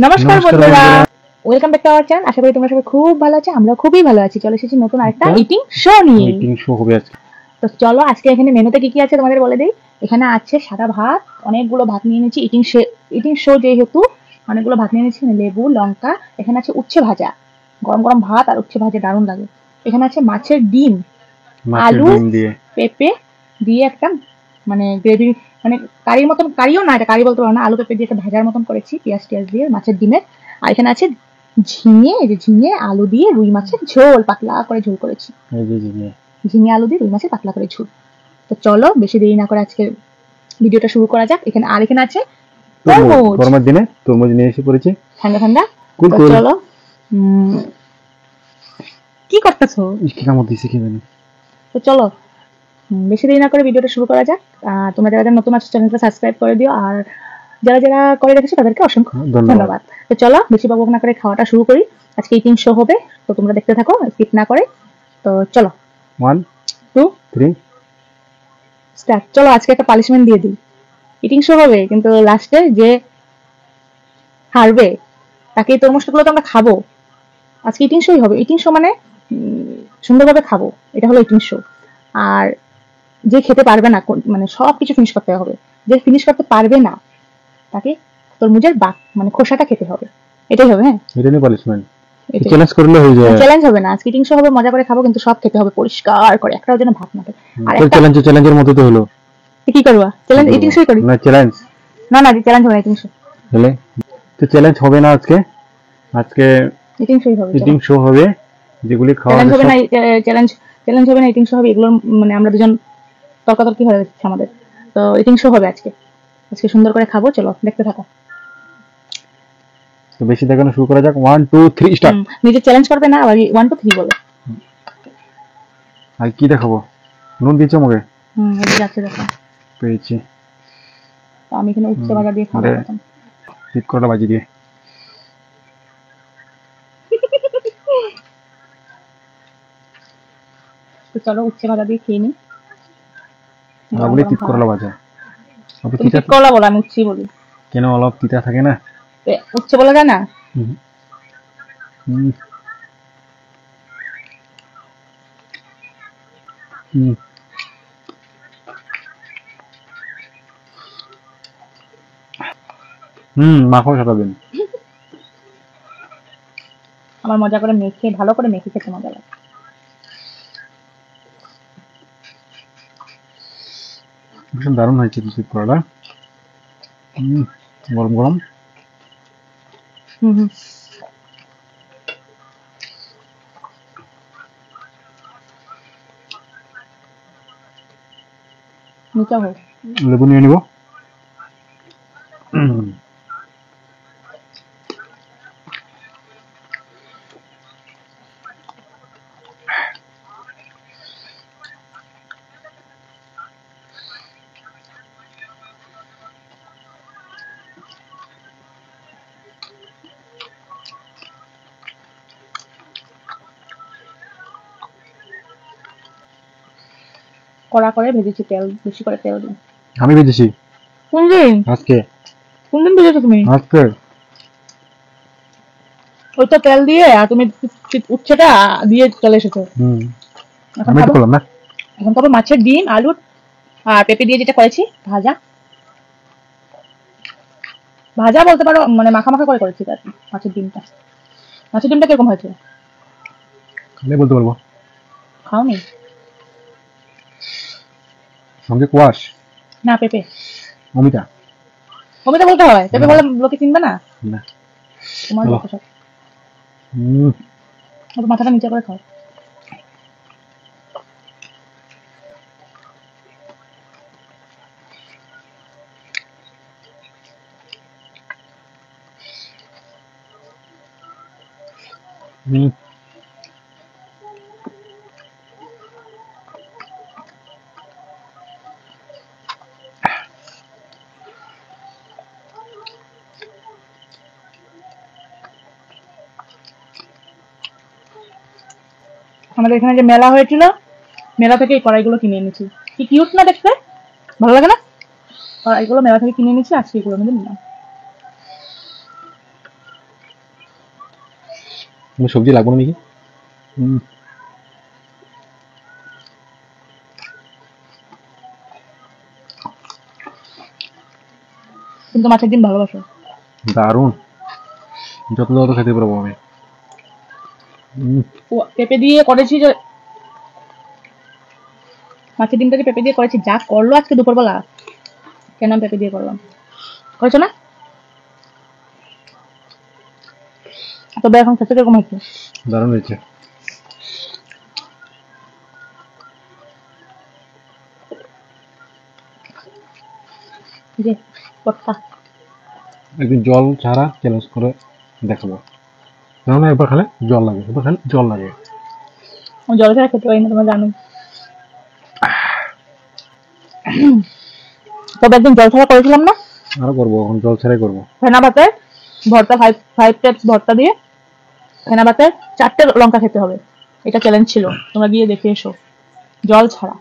নমস্কার বন্ধুরা, welcome back to our channel. আশা করি তোমরা সবাই খুব ভালো আছো, আমরা খুবই ভালো আছি। চলে এসেছি নতুন আরেকটা ইটিং শো নিয়ে। ইটিং শো হবে আজকে। তো চলো আজকে এখানে মেনুতে কি কি আছে তোমাদের বলে দেই। এখানে আছে সাদা ভাত, অনেকগুলো ভাত নিয়ে নিয়েছি। ইটিং শো যেহেতু অনেকগুলো ভাত নিয়ে নিয়েছি, লেবু লঙ্কা। এখানে আছে উচ্ছে ভাজা, গরম গরম ভাত আর উচ্ছে ভাজা দারুণ লাগে। এখানে আছে মাছের ডিম, আলু পেঁপে দিয়ে একটা মানে গ্রেভি, মানে কারির মতন, কারিও না, এটা কারি বলতে পারো না, আলু পেঁপে দিয়ে একটা ভাজার মতন করেছি পেঁয়াজ টিয়াজ দিয়ে মাছের ডিমের। আর এখানে আছে ঝিঙে, এই যে ঝিঙে আলু দিয়ে রুই মাছের ঝোল, পাতলা করে ঝোল করেছি। ঝিঙে আলু দিয়ে রুই মাছের পাতলা করে ঝোল। তো চলো বেশি দেরি না করে আজকে ভিডিওটা শুরু করা যাক। এখানে আর এখানে আছে তরমুজ, গরমের দিনে তরমুজ নিয়ে এসে পড়েছি, ঠান্ডা ঠান্ডা। চলো কি করতেছো? তো চলো বেশি দেরি না করে ভিডিওটা শুরু করা যাক। তোমরা যারা নতুন আছো চ্যানেলটা সাবস্ক্রাইব করে দিও, আর যারা যারা করে রেখেছো তাদেরকে অসংখ্য ধন্যবাদ। তো চলো বেশি বকবক না করে খাওয়াটা শুরু করি। আজকে ইটিং শো হবে, তো তোমরা দেখতে থাকো স্কিপ না করে। তো চলো 1 2 3 স্টার্ট। চলো আজকে একটা পানিশমেন্ট দিয়ে দিই। ইটিং শো হবে কিন্তু লাস্টে যে হারবে তাকে এই তরমুজগুলো তো আমরা খাবো। আজকে ইটিং শোই হবে। ইটিং শো মানে সুন্দরভাবে খাবো, এটা হলো ইটিং শো। আর যে খেতে পারবে না, মানে সবকিছু ফিনিশ করতে হবে। যে ফিনিশ করতে পারবে না তাকে তরমুজের মানে খোসাটা খেতে হবে। এটাই হবে। হ্যাঁ, এটা নিয়ে পানিশমেন্ট, চ্যালেঞ্জ করলে হয়ে যায়। চ্যালেঞ্জ হবে না, আজকে ইটিং শো হবে, মজা করে খাবো, কিন্তু সব খেতে হবে পরিষ্কার করে, একটাও যেন ভাত না থাকে। আর একটা চ্যালেঞ্জের মতো তো হলো। কি করবা? চ্যালেঞ্জ ইটিং শোই করি না, চ্যালেঞ্জ না, না চ্যালেঞ্জ হবে না, ইটিং শো হলে তো চ্যালেঞ্জ হবে না। আজকে ইটিং শোই হবে। ইটিং শো হবে, যেগুলি খাওয়া চ্যালেঞ্জ হবে না, চ্যালেঞ্জ হবে না, ইটিং শো হবে। এগুলো মানে আমরা দুজন তর্কাতর্কি হয়ে যাচ্ছে আমাদের। তো ইটিং শো হবে আজকে, আজকে সুন্দর করে খাবো। চলো দেখতে থাকো। তো বেশি দেখানো শুরু করা যাক। 1 2 3 স্টার্ট। নিজে চ্যালেঞ্জ করবে না, আবার 1 2 3 বলে। আর কি দেখাবো? নুন দিচ্ছ মুখে? এই যাচ্ছে দেখো পেয়েছি। তো আমি এখানে উচ্ছে ভাজা দিয়ে খাবো এখন। ঠিক করা ভাজি দিয়ে। তো চলো উচ্ছে ভাজা দিয়ে খেয়ে নি। বলি ঠিক করলা ভাজা। তুমি ঠিক করলা বলো, আমি উচ্ছি বলি। কেন অলপ তিতা থাকে না? উচ্ছে বলা যায় না? মাখো সারাদিন। আমার মজা করে মেখে, ভালো করে মেখে খেতে মজা লাগে। ভীষণ দারুণ হয়েছে ঠিক করাটা। গরম গরম। লেবু নিয়ে নিব। কড়া করে ভেজেছি, তেল বেশি করে তেল দিই। আমি ভেজেছি। কোন দিন? আজকে। কোন দিন ভেজেছো তুমি? আজকে। ওই তো তেল দিয়ে আর তুমি উচ্ছেটা দিয়ে চলে এসেছো। আমি তো করলাম না। এখন করবো মাছের ডিম আলু আর পেঁপে দিয়ে যেটা করেছি ভাজা। ভাজা বলতে পারো, মানে মাখা মাখা করে করেছি তার মাছের ডিমটা। মাছের ডিমটা কিরকম হয়েছে খালে বলতে পারবো। খাওনি? সঙ্গে কোয়াশ না, পেঁপে। অমিতা অমিতা বলতে হয়, পেঁপে বলে লোকে চিনবে না। না তোমার লোক সব। মাথাটা নিচে করে খাও। আমাদের এখানে যে মেলা হয়েছিল, মেলা থেকে এই কড়াইগুলো কিনে এনেছি। কি কিউট না দেখতে, ভালো লাগে না? কড়াইগুলো মেলা থেকে কিনে এনেছি, আজকে এগুলো আমাদের নিলাম। আমি সবজি লাগবো না নাকি? তুমি তো মাছের ডিম ভালোবাসো। দারুণ, যত যত খেতে পারবো আমি। পেঁপে দিয়ে করেছি যে মাছের ডিমটা যে পেঁপে দিয়ে করেছি, যা করলো আজকে দুপুরবেলা। কেন আমি পেঁপে দিয়ে করলাম? করেছো না? তবে এখন খেতে কিরকম হয়েছে? দারুণ হয়েছে। যে পটকা একদিন জল ছাড়া চ্যালেঞ্জ করে দেখাবো, কেননা একবার খেলে জল লাগে, একবার খেলে জল লাগে। জল ছাড়া খেতে পারি না, তোমরা জানো। তবে একদিন জল ছাড়া করেছিলাম না? আরো করবো, এখন জল ছাড়াই করবো। ফেনা ভাতের ভর্তা, 5 টাইপস ভর্তা দিয়ে ফেনা ভাতের 4টে লঙ্কা খেতে হবে। এটা চ্যালেঞ্জ ছিল, তোমরা গিয়ে দেখে এসো। জল ছাড়া।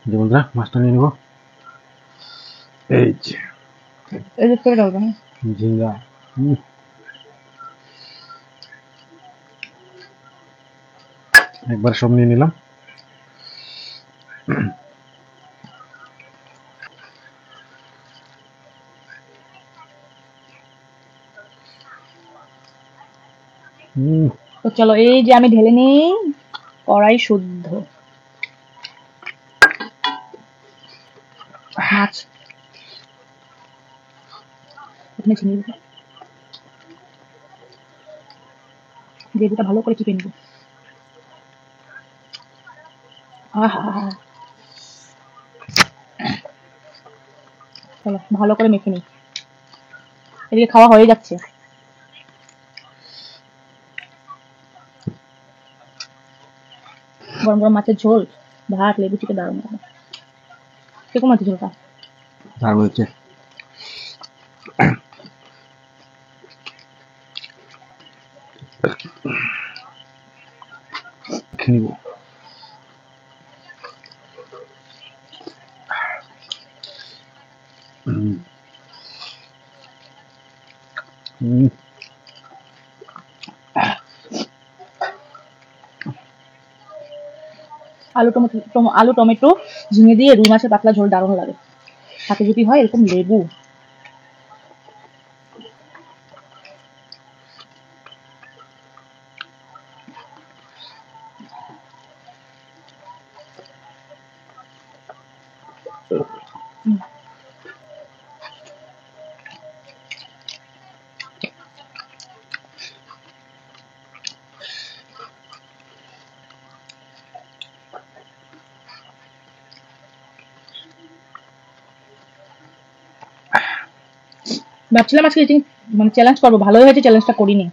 যে বন্ধুরা, মাছটা নিয়ে নেবো। এই যে এই যে করে ডালবে। ঝিঙ্গা। একবার সব নিয়ে নিলাম। তো চলো, এই যে আমি ঢেলে নিই কড়াই শুদ্ধ মাছ। এখানে চিনি দেবো, গ্রেভিটা ভালো করে চিপে নিব। চলো ভালো করে মেখে নিই। এদিকে খাওয়া হয়ে যাচ্ছে। গরম গরম মাছের ঝোল, ভাত, লেবু চিপে দারুণ লাগে। কিরকম মাছের ঝোলটা? দারুণ হচ্ছে। খেয়ে নিবো। আলু টমেটো ঝিঙে দিয়ে রুই মাছের পাতলা ঝোল দারুণ লাগে। সাথে যদি হয় এরকম লেবু। ভাবছিলাম আজকে মানে চ্যালেঞ্জ করবো, ভালোই হয়েছে চ্যালেঞ্জটা করিনি।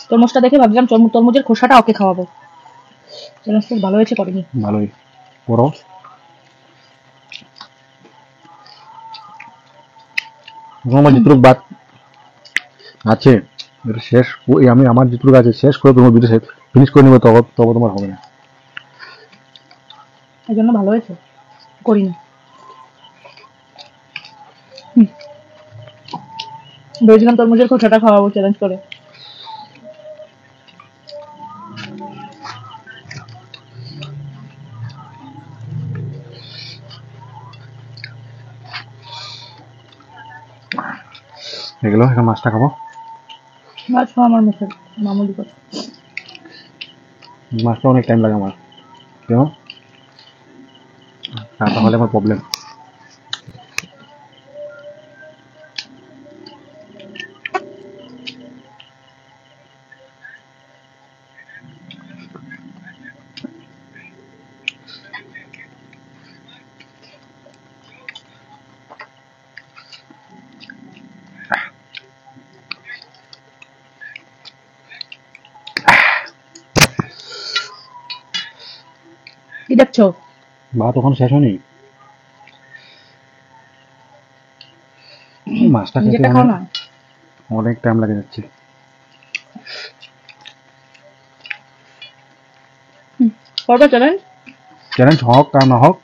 তরমুজটা দেখে ভাবছিলাম তরমুজের খোসাটা ওকে খাওয়াবো। চ্যালেঞ্জটা ভালো হয়েছে, করিনি। ভালোই করো। আমার যেটুকু বাদ আছে এটা শেষ, ওই আমি আমার যেটুকু আছে শেষ করে তোমার ভিডিও ফিনিশ করে নেবো, তবে তবে তোমার হবে না। এই জন্য ভালো হয়েছে, করিনি। ভেবেছিলাম তরমুজের খোসাটা খাওয়াবো চ্যালেঞ্জ করে। এগুলো এখন মাছটা খাবো। মাছ খাওয়া আমার মুখের মামুলি কথা। মাছটা অনেক টাইম লাগে আমার, কেন তাহলে আমার প্রবলেম। কি দেখছো? ভাত ওখানে শেষ হয়নি, মাছটা খেতে নিজেরটা খাও না। অনেক টাইম লাগে যাচ্ছে। করবো চ্যালেঞ্জ? চ্যালেঞ্জ হোক আর না হোক,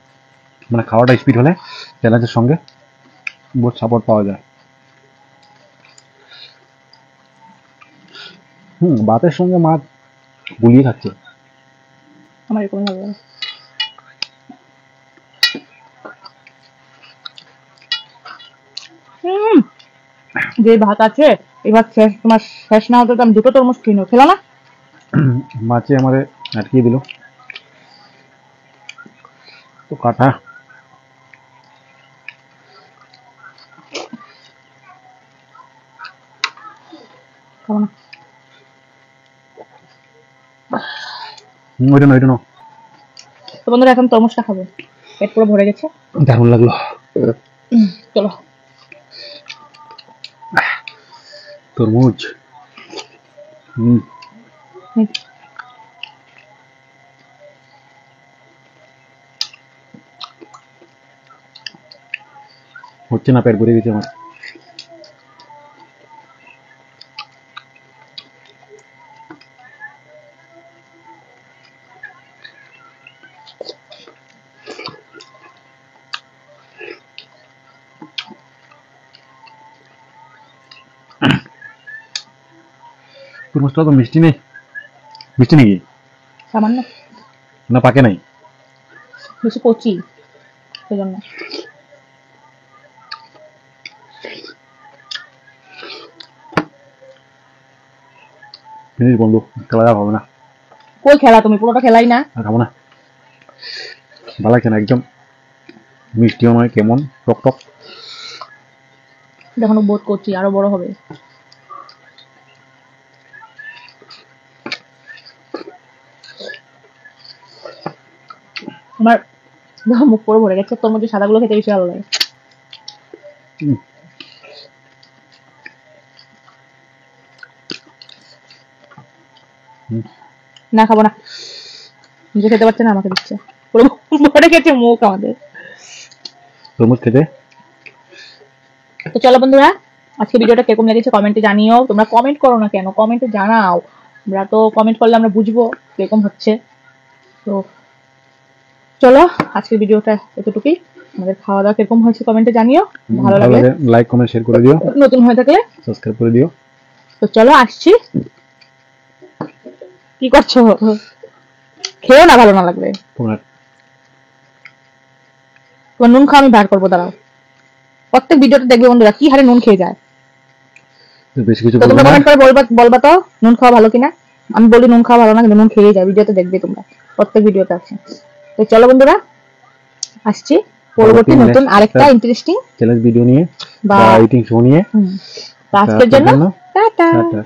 মানে খাওয়াটা স্পিড হলে চ্যালেঞ্জের সঙ্গে বহুত সাপোর্ট পাওয়া যায়। ভাতের সঙ্গে মাছ গুলিয়ে খাচ্ছে। আমার এরকম ভালো লাগে। যে ভাত আছে এবার শেষ, তোমার শেষ না হতে তো আমি দুটো তরমুজ কিনো, খেলো না? মাছে আমাদের আটকিয়ে দিল তো কাটা। খাবো না। ওইটা না, ওইটা না। তো বন্ধুরা এখন তরমুজটা খাবো, পেট পুরো ভরে গেছে। দারুণ লাগলো। চলো। তরমুজ। হচ্ছে না, পেট ভরে গেছে আমার। তরমুজটা তো মিষ্টি নেই। মিষ্টি নাকি? সামান্য না পাকে নাই? বেশি কচি সেজন্য। ফিনিশ বন্ধু, খেলা যাওয়া হবে না। কই খেলা, তুমি পুরোটা খেলাই না। আর খাবো না, ভালো লাগছে না একদম। মিষ্টিও নয়, কেমন টক টক। এখনো বোধ করছি আরো বড় হবে। আমার মুখ পুরো ভরে গেছে, তোর মধ্যে সাদাগুলো খেতে বেশি ভালো লাগে। না খাবো না, নিজে খেতে পারছে না, আমাকে দিচ্ছে। পুরো ভরে গেছে মুখ আমাদের। তরমুজ খেতে। তো চলো বন্ধুরা, আজকে ভিডিওটা কিরকম লেগেছে কমেন্টে জানিও। তোমরা কমেন্ট করো না কেন, কমেন্টে জানাও। আমরা তো কমেন্ট করলে আমরা বুঝবো কিরকম হচ্ছে। তো চলো আজকের ভিডিওটা এতটুকুই। আমাদের খাওয়া দাওয়া কিরকম হয়েছে কমেন্টে জানিও। ভালো লাগলে লাইক কমেন্ট শেয়ার করে দিও, নতুন হয়ে থাকলে সাবস্ক্রাইব করে দিও। তো চলো আসছি। কি করছো? খেয়েও না ভালো না লাগবে। তোমার তোমার নুন খাওয়া আমি বার করবো, দাঁড়াও। প্রত্যেক ভিডিওতে দেখবে বন্ধুরা কি হারে নুন খেয়ে যায়। বেশি কিছু তো বলবো তোমরা না। কমেন্ট করে বলবা তো নুন খাওয়া ভালো কিনা। আমি বলি নুন খাওয়া ভালো না, কিন্তু নুন খেয়ে যায়, ভিডিওতে দেখবে তোমরা, প্রত্যেক ভিডিওতে আছে। তো চলো বন্ধুরা আসছি পরবর্তী নতুন আরেকটা ইন্টারেস্টিং চ্যালেঞ্জ ভিডিও নিয়ে বা ইটিং শো নিয়ে। তো আজকের জন্য টাটা। টাটা।